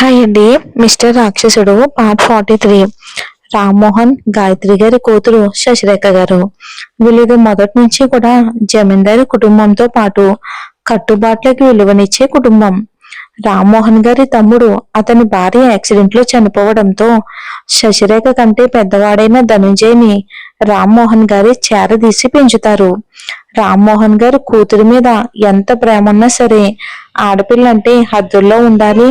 Hi అండి. Mister రాక్షసుడు part 43. Rammohan, Gayatri గారి కూతురు శశిరేఖ గారు. వీళ్ళది మొదటి నుంచి కూడా జమీందారి కుటుంబంతో పాటు కట్టుబాట్లకి విలువనిచ్చే కుటుంబం. రామ్మోహన్ గారి తమ్ముడు అతని భార్య యాక్సిడెంట్ లో చనిపోవడంతో శశిరేఖ కంటే పెద్దవాడైన ధనుంజయని రామ్మోహన్ గారి చేరదీసి పెంచుతారు. రామ్మోహన్ గారు కూతురి మీద ఎంత ప్రేమ ఉన్నా సరే ఆడపిల్లంటే హద్దుల్లో ఉండాలి,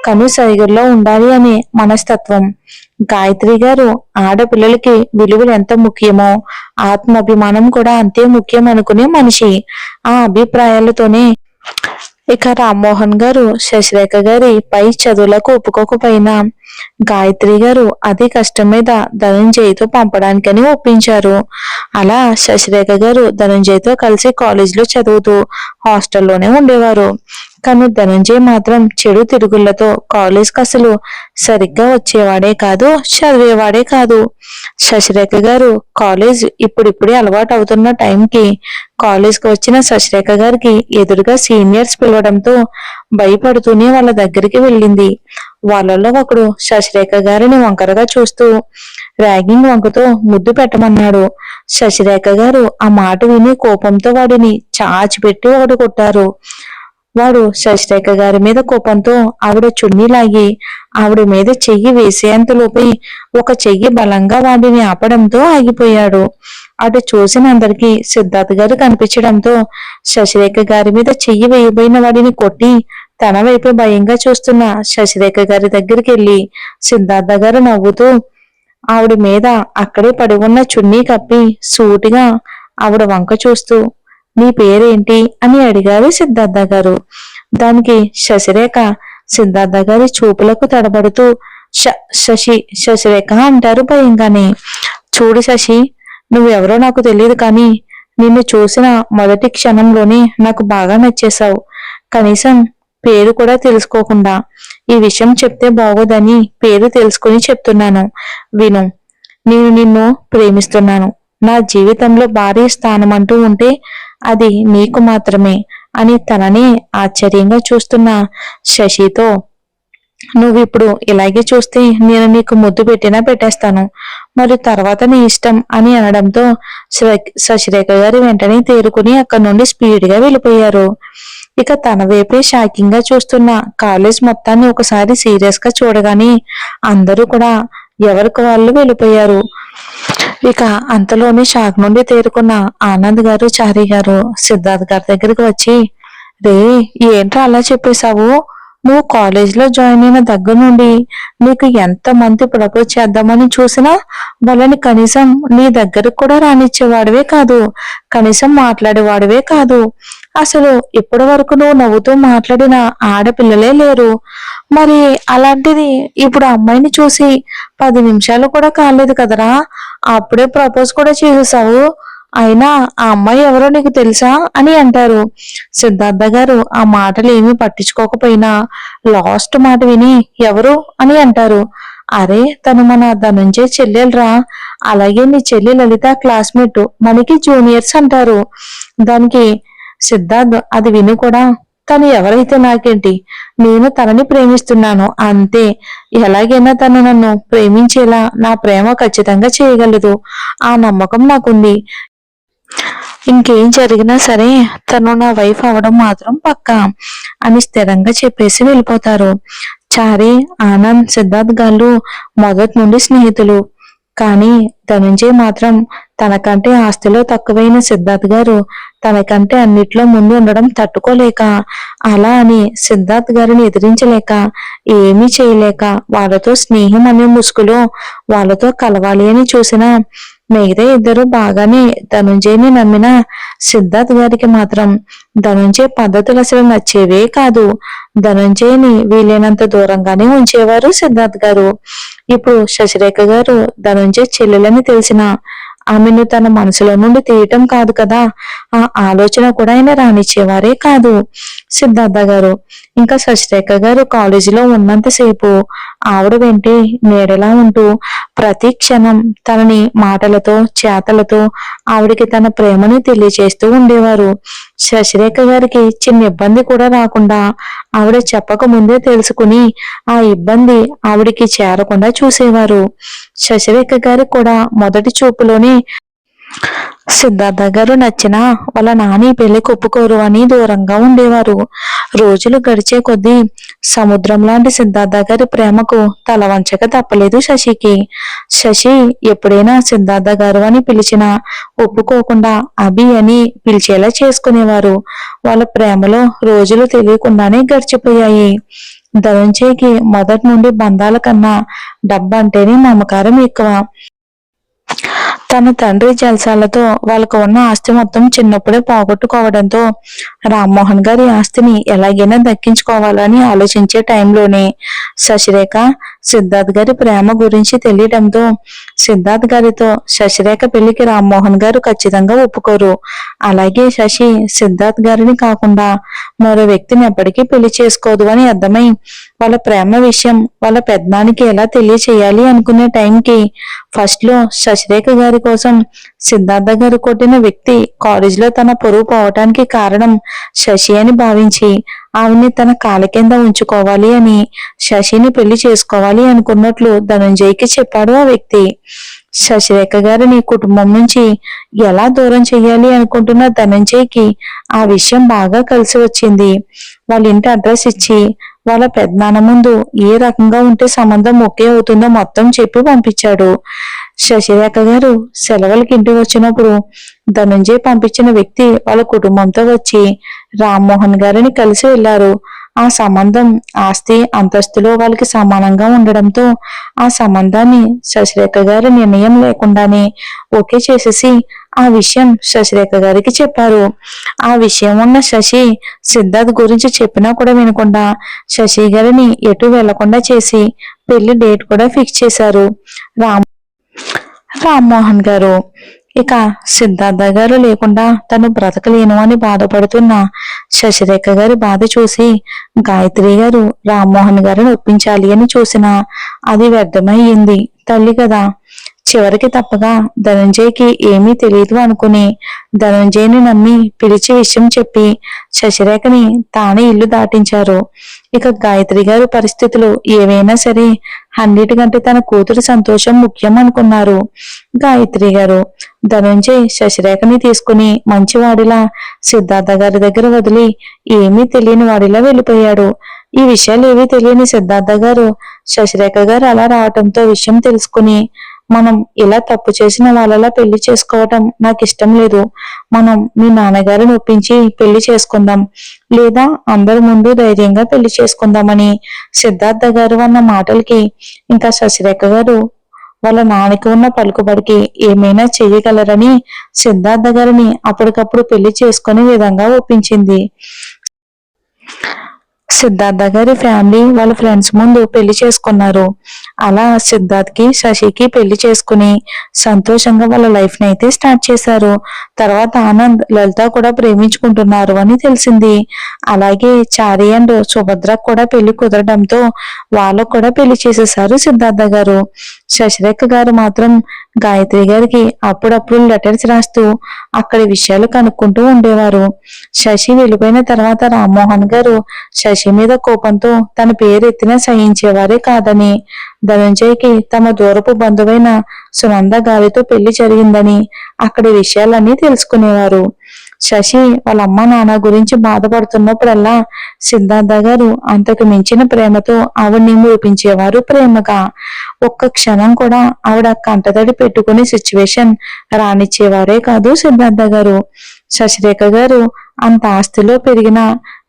కనుసైగల్లో ఉండాలి అనే మనస్తత్వం. గాయత్రి గారు ఆడపిల్లలకి విలువలు ఎంత ముఖ్యమో ఆత్మాభిమానం కూడా అంతే ముఖ్యం అనుకునే మనిషి. ఆ అభిప్రాయాలతోనే ఇక రామ్మోహన్ గారు శశిరేఖ గారి పై చదువులకు ఒప్పుకోకపోయినా గాయత్రి గారు అదే కష్టం మీద ధనంజయ్తో పంపడానికని ఒప్పించారు. అలా శశిరేఖ గారు ధనంజయ్తో కలిసి కాలేజీలో చదువుతూ హాస్టల్లోనే ఉండేవారు. కానీ ధనంజయ్ మాత్రం చెడు తిరుగుళ్లతో కాలేజ్కి అసలు సరిగ్గా వచ్చేవాడే కాదు, చదివేవాడే కాదు. శశిరేఖ గారు కాలేజ్ ఇప్పుడిప్పుడే అలవాటు అవుతున్న టైంకి కాలేజ్కి వచ్చిన శశిరేఖ గారికి ఎదురుగా సీనియర్స్ పిలవడంతో భయపడుతూనే వాళ్ళ దగ్గరికి వెళ్ళింది. వాళ్ళలో ఒకడు శశిరేఖ గారిని వంకరగా చూస్తూ ర్యాగింగ్ వంకతో ముద్దు పెట్టమన్నాడు. శశిరేఖ గారు ఆ మాట విని కోపంతో వాడిని చాచిపెట్టి ఒకటి కొట్టారు. వాడు శశిరేఖ గారి మీద కోపంతో ఆవిడ చున్నీ లాగి ఆవిడ మీద చెయ్యి వేసేంతలోపే ఒక చెయ్యి బలంగా వాడిని ఆపడంతో ఆగిపోయాడు. అటు చూసిన అందరికీ సిద్ధార్థ్ గారు కనిపించడంతో శశిరేఖ గారి మీద చెయ్యి వేయబోయిన వాడిని కొట్టి తన వైపు భయంగా చూస్తున్న శశిరేఖ గారి దగ్గరికి వెళ్ళి సిద్ధార్థ గారు నవ్వుతూ ఆవిడ మీద అక్కడే పడి ఉన్న చున్నీ కప్పి సూటిగా ఆవిడ వంక చూస్తూ నీ పేరేంటి అని అడిగారు సిద్ధార్థ గారు. దానికి శశిరేఖ సిద్ధార్థ గారి చూపులకు తడబడుతూ శశిరేఖ అంటారు భయంగానే. చూడు శశి, నువ్వెవరో నాకు తెలియదు, కానీ నిన్ను చూసిన మొదటి క్షణంలోనే నాకు బాగా నచ్చేశావు. కనీసం పేరు కూడా తెలుసుకోకుండా ఈ విషయం చెప్తే బాగోదని పేరు తెలుసుకుని చెప్తున్నాను, విను. నేను నిన్ను ప్రేమిస్తున్నాను. నా జీవితంలో భారీ స్థానం అంటూ ఉంటే అది నీకు మాత్రమే అని తనని ఆశ్చర్యంగా చూస్తున్న శశితో నువ్విప్పుడు ఇలాగే చూస్తే నేను నీకు ముద్దు పెట్టినా పెట్టేస్తాను, మరి తర్వాత నీ ఇష్టం అని అనడంతో శశిరేఖ గారు వెంటనే తేరుకుని అక్కడి నుండి స్పీడ్ గా వెళ్ళిపోయారు. ఇక తన వైపే షాకింగ్ గా చూస్తున్న కాలేజ్ మొత్తాన్ని ఒకసారి సీరియస్ గా చూడగానే అందరూ కూడా ఎవరికి వాళ్ళు వెళ్ళిపోయారు. ఇక అంతలోనే షాక్ నుండి తేరుకున్న ఆనంద్ గారు, చారి గారు సిద్ధార్థ్ గారి దగ్గరికి వచ్చి రే, ఏంట్రా అలా చెప్పేశావు? నువ్వు కాలేజీలో జాయిన్ అయిన దగ్గర నుండి నీకు ఎంత మంది ప్రపోజ్ చేద్దామని చూసినా వాళ్ళని కనీసం నీ దగ్గరకు కూడా రానిచ్చేవాడివే కాదు, కనీసం మాట్లాడేవాడివే కాదు. అసలు ఇప్పటి వరకు నువ్వు నవ్వుతూ మాట్లాడిన ఆడపిల్లలే లేరు. మరి అలాంటిది ఇప్పుడు అమ్మాయిని చూసి 10 నిమిషాలు కూడా కాలేదు కదరా, అప్పుడే ప్రపోజ్ కూడా చేసేసావు. అయినా ఆ అమ్మాయి ఎవరో నీకు తెలుసా అని అంటారు. సిద్ధార్థ గారు ఆ మాటలు ఏమీ పట్టించుకోకపోయినా లాస్ట్ మాట విని ఎవరు అని అంటారు. అరే, తను మన ధనుంజయ్ చెల్లెలరా, అలాగే నీ చెల్లి లలిత క్లాస్మేట్, మనకి జూనియర్స్ అంటారు. దానికి సిద్ధార్థ్ అది విని కూడా తను ఎవరైతే నాకేంటి, నేను తనని ప్రేమిస్తున్నాను అంతే, ఎలాగైనా తను నన్ను ప్రేమించేలా నా ప్రేమ ఖచ్చితంగా చేయగలదు, ఆ నమ్మకం నాకుంది. ఇంకేం జరిగినా సరే తను నా వైఫ్ అవడం మాత్రం పక్కా అని స్థిరంగా చెప్పేసి వెళ్ళిపోతారు. చారి, ఆనంద్, సిద్ధార్థ్ గారు మొదటి నుండి స్నేహితులు. కానీ ధనుంజయ్ మాత్రం తనకంటే ఆస్తిలో తక్కువైన సిద్ధార్థ్ గారు తనకంటే అన్నిట్లో ముందు ఉండడం తట్టుకోలేక, అలా అని సిద్ధార్థ్ గారిని ఎదిరించలేక, ఏమీ చేయలేక వాళ్ళతో స్నేహం అనే ముసుగులో వాళ్ళతో కలవాలి అని చూసిన మిగతా ఇద్దరు బాగానే ధనుంజయ్ని నమ్మిన సిద్ధార్థ్ గారికి మాత్రం ధనుంజయ్ పద్ధతులు అసలు నచ్చేవే కాదు. ధనుంజయ్ని వీలైనంత దూరంగానే ఉంచేవారు సిద్ధార్థ్ గారు. ఇప్పుడు శశిరేఖ గారు ధనుంజయ్ చెల్లెలని తెలిసిన ఆమెను తన మనసులో నుండి తీయటం కాదు కదా, ఆ ఆలోచన కూడా ఆయన రానిచ్చేవారే కాదు సిద్ధార్థ గారు. ఇంకా శశిరేఖ గారు కాలేజీలో ఉన్నంతసేపు ఆవిడ వెంటే నీడలా ఉంటూ ప్రతి క్షణం తనని మాటలతో చేతలతో ఆవిడకి తన ప్రేమని తెలియచేస్తూ ఉండేవారు. శశిరేఖ గారికి చిన్న ఇబ్బంది కూడా రాకుండా ఆవిడ చెప్పక ముందే తెలుసుకుని ఆ ఇబ్బంది ఆవిడికి చేరకుండా చూసేవారు. శశిరేఖ గారికి కూడా మొదటి చూపులోనే సిద్ధార్థ గారు నచ్చినా వాళ్ళ నాని పెళ్లికి ఒప్పుకోరు అని దూరంగా ఉండేవారు. రోజులు గడిచే కొద్దీ సముద్రం లాంటి సిద్ధార్థ గారి ప్రేమకు తల వంచక తప్పలేదు శశికి. శశి ఎప్పుడైనా సిద్ధార్థ గారు అని పిలిచినా ఒప్పుకోకుండా అభి అని పిలిచేలా చేసుకునేవారు. వాళ్ళ ప్రేమలో రోజులు తెలియకుండానే గడిచిపోయాయి. ధనంజయ్కి మొదటి నుండి బంధాల కన్నా డబ్బంటేనే మమకారం ఎక్కువ. తన తండ్రి జల్సాలతో వాళ్ళకు ఉన్న ఆస్తి మొత్తం చిన్నప్పుడే పోగొట్టుకోవడంతో రామ్మోహన్ గారి ఆస్తిని ఎలాగైనా దక్కించుకోవాలని ఆలోచించే టైంలోనే శశిరేఖ సిద్ధార్థ్ గారి ప్రేమ గురించి తెలియడంతో సిద్ధార్థ్ గారితో శశిరేఖ పెళ్లికి రామ్మోహన్ గారు ఖచ్చితంగా ఒప్పుకోరు. అలాగే శశి సిద్ధార్థ్ గారిని కాకుండా మరో వ్యక్తిని ఎప్పటికీ పెళ్లి చేసుకోదు అని అర్థమై వాళ్ళ ప్రేమ విషయం వాళ్ళ పెద్దనానికి ఎలా తెలియచేయాలి అనుకునే టైంకి ఫస్ట్ లో శశిరేఖ గారి కోసం సిద్ధార్థ గారు కొట్టిన వ్యక్తి కాలేజీలో తన పరువు పోవటానికి కారణం శశి అని భావించి ఆవిడ్ని తన కాళ్ళ కింద ఉంచుకోవాలి అని శశిని పెళ్లి చేసుకోవాలి అనుకున్నట్లు ధనంజయ్కి చెప్పాడు ఆ వ్యక్తి. శశిరేఖ గారిని కుటుంబం నుంచి ఎలా దూరం చెయ్యాలి అనుకుంటున్న ధనంజయ్కి ఆ విషయం బాగా కలిసి వచ్చింది. వాళ్ళ ఇంటి అడ్రస్ ఇచ్చి వాళ్ళ పెద్దనాన్న ముందు ఏ రకంగా ఉంటే సంబంధం ఓకే అవుతుందో మొత్తం చెప్పి పంపించాడు. శశిరేఖ గారు సెలవులకి ఇంటికి వచ్చినప్పుడు ధనంజయ్ పంపించిన వ్యక్తి వాళ్ళ కుటుంబంతో వచ్చి రామ్మోహన్ గారిని కలిసి వెళ్లారు. ఆ సంబంధం ఆస్తి అంతస్తులో వాళ్ళకి సమానంగా ఉండడంతో ఆ సంబంధాన్ని శశిరేఖ గారి నిర్ణయం లేకుండానే ఓకే చేసేసి ఆ విషయం శశిరేఖ గారికి చెప్పారు. ఆ విషయం ఉన్న శశి సిద్ధార్థ్ గురించి చెప్పినా కూడా వినకుండా శశి గారిని ఎటు వెళ్లకుండా చేసి పెళ్లి డేట్ కూడా ఫిక్స్ చేశారు రామ్మోహన్ గారు. ఇక సిద్ధార్థ గారు లేకుండా తను బ్రతకలేను అని బాధపడుతున్న శశిరేఖ గారి బాధ చూసి గాయత్రి గారు రామ్మోహన్ గారిని ఒప్పించాలి అని చూసినా అది వ్యర్థమయ్యింది. తల్లి కదా. చివరికి తప్పగా ధనంజయ్కి ఏమీ తెలియదు అనుకుని ధనంజయ్ని నమ్మి పిలిచి విషయం చెప్పి శశిరేఖని తానే ఇల్లు దాటించారు. ఇక గాయత్రి గారి పరిస్థితులు ఏవైనా సరే అన్నిటికంటే తన కూతురు సంతోషం ముఖ్యం అనుకున్నారు గాయత్రి గారు. ధనంజయ్ శశిరేఖని తీసుకుని మంచివాడిలా సిద్ధార్థ గారి దగ్గర వదిలి ఏమీ తెలియని వాడిలా వెళ్ళిపోయాడు. ఈ విషయాలు ఏవీ తెలియని సిద్ధార్థ గారు శశిరేఖ గారు అలా రావటంతో విషయం తెలుసుకుని మనం ఇలా తప్పు చేసిన వాళ్ళలా పెళ్లి చేసుకోవటం నాకు ఇష్టం లేదు. మనం మీ నాన్నగారిని ఒప్పించి పెళ్లి చేసుకుందాం, లేదా అందరి ముందు ధైర్యంగా పెళ్లి చేసుకుందామని సిద్ధార్థ గారు అన్న మాటలకి ఇంకా శశిరేఖ గారు వాళ్ళ నాన్నకి ఉన్న పలుకుబడికి ఏమైనా చెయ్యగలరని సిద్ధార్థ గారిని అప్పటికప్పుడు పెళ్లి చేసుకునే విధంగా ఒప్పించింది. సిద్ధార్థ గారి ఫ్యామిలీ వాళ్ళ ఫ్రెండ్స్ ముందు పెళ్లి చేసుకున్నారు. అలా సిద్ధార్థ్ కి శశికి పెళ్లి చేసుకుని సంతోషంగా వాళ్ళ లైఫ్ ని అయితే స్టార్ట్ చేశారు. తర్వాత ఆనంద్ లలిత కూడా ప్రేమించుకుంటున్నారు అని తెలిసింది. అలాగే చారి అండ్ సుభద్ర కూడా పెళ్లి కుదరడంతో వాళ్ళకు కూడా పెళ్లి చేసేసారు సిద్ధార్థ గారు. శశిరేఖ గారు మాత్రం గాయత్రి గారికి అప్పుడప్పుడు లెటర్స్ రాస్తూ అక్కడి విషయాలు కనుక్కుంటూ ఉండేవారు. శశి వెళ్ళిపోయిన తర్వాత రామ్మోహన్ గారు శశి మీద కోపంతో తన పేరు ఎత్తినా సహించేవారే కాదని, ధనంజయ్కి తమ దూరపు బంధువైన సునంద గారితో పెళ్లి జరిగిందని అక్కడి విషయాలన్నీ తెలుసుకునేవారు. శశి వాళ్ళ అమ్మ నాన్న గురించి బాధపడుతున్నప్పుడల్లా సిద్ధార్థ గారు అంతకు మించిన ప్రేమతో ఆవిడ్ని మురిపించేవారు ప్రేమగా. ఒక్క క్షణం కూడా ఆవిడ కంటతడి పెట్టుకునే సిచ్యువేషన్ రానిచ్చేవారే కాదు సిద్ధార్థ గారు. శశిరేఖ గారు అంత ఆస్తిలో పెరిగిన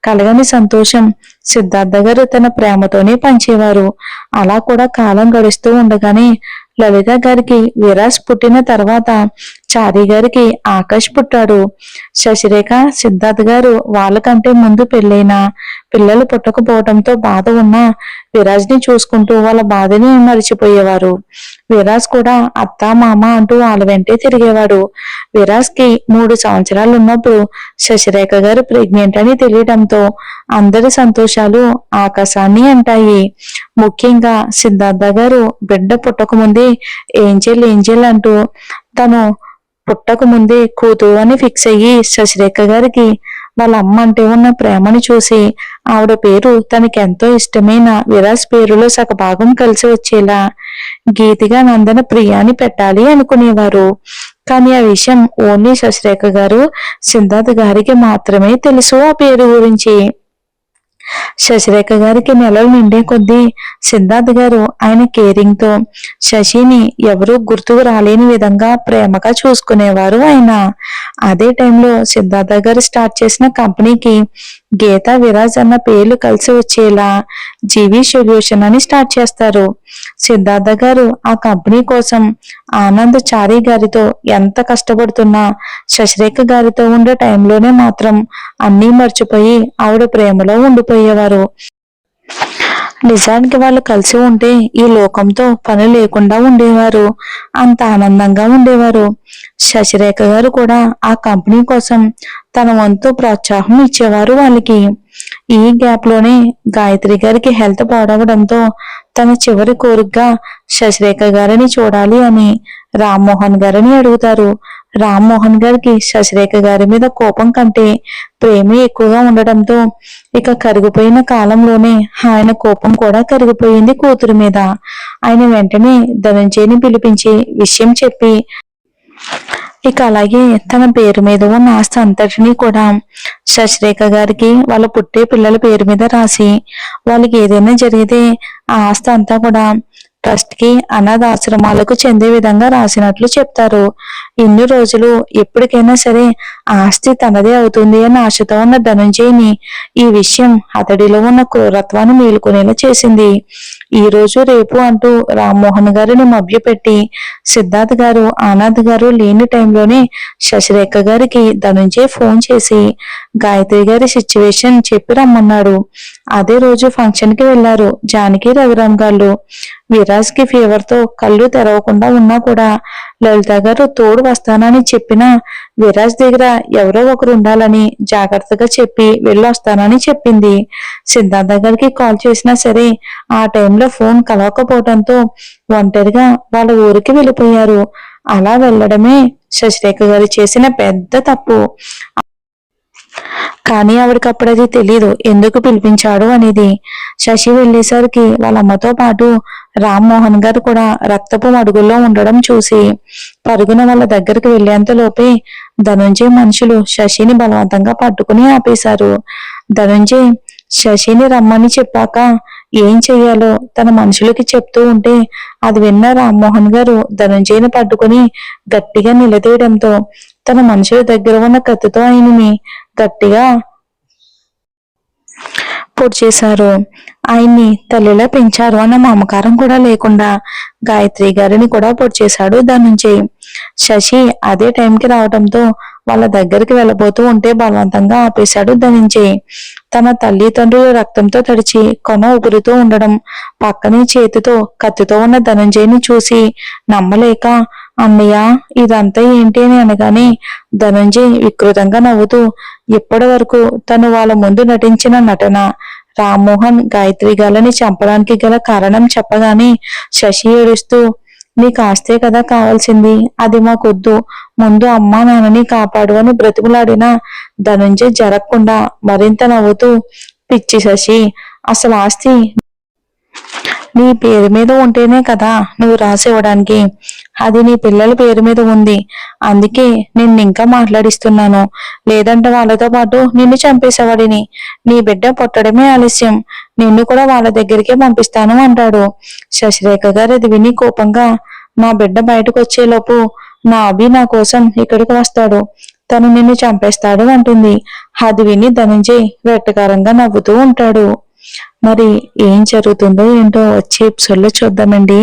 కలగని సంతోషం సిద్ధార్థ గారు తన ప్రేమతోనే పంచేవారు. అలా కూడా కాలం గడుస్తూ ఉండగానే లలిత గారికి విరాజ్ పుట్టిన తర్వాత చారి గారికి ఆకాష్ పుట్టాడు. శశిరేఖ, సిద్ధార్థ్ గారు వాళ్ళకంటే ముందు పెళ్ళైన పిల్లలు పుట్టకపోవడంతో బాధ ఉన్న విరాజ్ ని చూసుకుంటూ వాళ్ళ బాధని మరిచిపోయేవారు. విరాజ్ కూడా అత్త మామ అంటూ వాళ్ళ వెంటే తిరిగేవాడు. విరాజ్ కి 3 సంవత్సరాలు ఉన్నప్పుడు శశిరేఖ గారు ప్రెగ్నెంట్ అని తెలియడంతో అందరి సంతోషాలు ఆకాశాన్ని అంటాయి. ముఖ్యంగా సిద్ధార్థ గారు బిడ్డ పుట్టకముందే ఏంజెల్ ఏంజెల్ అంటూ తను పుట్టక ముందే కూతురు అని ఫిక్స్ అయ్యి శశిరేఖ గారికి వాళ్ళ అమ్మ అంటే ఉన్న ప్రేమను చూసి ఆవిడ పేరు తనకెంతో ఇష్టమైన విరాజ్ పేరులో సగభాగం కలిసి వచ్చేలా గీతిగా నందన ప్రియాని పెట్టాలి అనుకునేవారు. కానీ ఆ విషయం ఓన్లీ శశిరేఖ గారు, సిద్ధార్థ్ గారికి మాత్రమే తెలుసు ఆ పేరు గురించి. శశిరేఖ గారికి నెలలు నిండే కొద్దీ సిద్ధార్థ్ గారు ఆయన కేరింగ్ తో శశిని ఎవరూ గుర్తుకు రాలేని విధంగా ప్రేమగా చూసుకునేవారు ఆయన. అదే టైంలో సిద్ధార్థ గారు స్టార్ట్ చేసిన కంపెనీకి గీత, విరాజ్ అన్న పేర్లు కలిసి వచ్చేలా జీవి సొల్యూషన్ అని స్టార్ట్ చేస్తారు. సిద్ధార్థ గారు ఆ కంపెనీ కోసం ఆనంద్ చారి గారితో ఎంత కష్టపడుతున్నా శశిరేఖ గారితో ఉండే టైంలోనే మాత్రం అన్నీ మర్చిపోయి ఆవిడ ప్రేమలో ఉండిపోయేవారు. నిజానికి వాళ్ళు కలిసి ఉంటే ఈ లోకంతో పని లేకుండా ఉండేవారు. అంత ఆనందంగా ఉండేవారు. శశిరేఖ గారు కూడా ఆ కంపెనీ కోసం తన వంతు ప్రోత్సాహం ఇచ్చేవారు వాళ్ళకి. ఈ గ్యాప్ లోనే గాయత్రి గారికి హెల్త్ పాడవడంతో తన చివరి కోరికగా శశిరేఖ గారిని చూడాలి అని రామ్మోహన్ గారిని అడుగుతారు. రామ్మోహన్ గారికి శశిరేఖ గారి మీద కోపం కంటే ప్రేమే ఎక్కువగా ఉండడంతో ఇక కరిగిపోయిన కాలంలోనే ఆయన కోపం కూడా కరిగిపోయింది కూతురు మీద. ఆయన వెంటనే ధనంజయని పిలిపించి విషయం చెప్పి ఇక అలాగే తన పేరు మీద ఉన్న ఆస్తి అంతటినీ కూడా శశిరేఖ గారికి వాళ్ళ పుట్టే పిల్లల పేరు మీద రాసి వాళ్ళకి ఏదైనా జరిగితే ఆ ఆస్తి అంతా కూడా ట్రస్ట్ కి, అనాథ ఆశ్రమాలకు చెందే విధంగా రాసినట్లు చెప్తారు. ఇన్ని రోజులు ఎప్పటికైనా సరే ఆస్తి తనదే అవుతుంది అని ఆశతో ఉన్న ధనంజయ్ని ఈ విషయం అతడిలో ఉన్న క్రూరత్వాన్ని మేలుకునేలా చేసింది. ఈ రోజు రేపు అంటూ రామ్మోహన్ గారిని మభ్యపెట్టి సిద్ధార్థ్ గారు, ఆనంద్ గారు లేని టైంలోనే శశిరేఖ గారికి ధనంజయ్ ఫోన్ చేసి గాయత్రి గారి సిచ్యువేషన్ చెప్పి రమ్మన్నాడు. అదే రోజు ఫంక్షన్ కి వెళ్లారు జానకి, రఘురామ్ గారు. విరాజ్ కి ఫీవర్ తో కళ్ళు తెరవకుండా ఉన్నా కూడా లలిత గారు తోడు వస్తానని చెప్పినా విరాజ్ దగ్గర ఎవరో ఒకరు ఉండాలని జాగ్రత్తగా చెప్పి వెళ్ళొస్తానని చెప్పింది. సిద్ధార్థ గారికి కాల్ చేసినా సరే ఆ టైంలో ఫోన్ కలవకపోవడంతో ఒంటరిగా వాళ్ళ ఊరికి వెళ్ళిపోయారు. అలా వెళ్ళడమే శశిరేఖ గారు చేసిన పెద్ద తప్పు. కానీ ఆవిడకి అప్పుడు అది తెలీదు ఎందుకు పిలిపించాడు అనేది. శశి వెళ్ళేసరికి వాళ్ళ అమ్మతో పాటు రామ్మోహన్ గారు కూడా రక్తపు మడుగుల్లో ఉండడం చూసి పరుగున వాళ్ళ దగ్గరికి వెళ్లేంతలోపే ధనుంజయ్ మనుషులు శశిని బలవంతంగా పట్టుకుని ఆపేశారు. ధనుంజయ్ శశిని రమ్మని చెప్పాక ఏం చెయ్యాలో తన మనుషులకి చెప్తూ ఉంటే అది విన్న రామ్మోహన్ గారు ధనుంజయ్ని పట్టుకుని గట్టిగా నిలదీయడంతో తన మనుషుల దగ్గర ఉన్న కత్తితో ఆయనని గట్టిగా పొడి చేశారు. ఆయన్ని తల్లిలా పెంచారు అన్న మమకారం కూడా లేకుండా గాయత్రి గారిని కూడా పొడి చేశాడు ధనుంజయ్. శశి అదే టైంకి రావడంతో వాళ్ళ దగ్గరికి వెళ్ళబోతూ ఉంటే బలవంతంగా ఆపేశాడు ధనుంజయ్. తన తల్లిదండ్రుల రక్తంతో తడిచి కొన ఊపిరితో ఉండడం పక్కనే చేతితో కత్తితో ఉన్న ధనుంజయ్ని చూసి నమ్మలేక అన్నయ్య ఇదంతా ఏంటి అని అనగానే ధనుంజయ్ వికృతంగా నవ్వుతూ ఇప్పటి వరకు తను వాళ్ళ ముందు నటించిన నటన, రామ్మోహన్ గాయత్రి గారిని చంపడానికి గల కారణం చెప్పగానే శశి ఏడుస్తూ నీకు ఆస్తే కదా కావాల్సింది, అది మాకొద్దు, ముందు అమ్మా నాన్నని కాపాడు అని బ్రతిమలాడిన ధనుంజయ్ జరగకుండా మరింత నవ్వుతూ పిచ్చి శశి, అసలు ఆస్తి నీ పేరు మీద ఉంటేనే కదా నువ్వు రాసివ్వడానికి, అది నీ పిల్లల పేరు మీద ఉంది, అందుకే నిన్ను ఇంకా మాట్లాడిస్తున్నాను, లేదంటే వాళ్ళతో పాటు నిన్ను చంపేసేవాడిని, నీ బిడ్డ పుట్టడమే ఆలస్యం, నిన్ను కూడా వాళ్ళ దగ్గరికే పంపిస్తాను అంటాడు. శశిరేఖ గారు అది విని కోపంగా నా బిడ్డ బయటకు వచ్చేలోపు నా అభి నా కోసం ఇక్కడికి వస్తాడు, తను నిన్ను చంపేస్తాడు అంటుంది. అది విని ధనంజయ్ వెట్టకారంగా నవ్వుతూ ఉంటాడు. మరి ఏం జరుగుతుందో ఏంటో వచ్చే ఎపిసోడ్లో చూద్దామండి.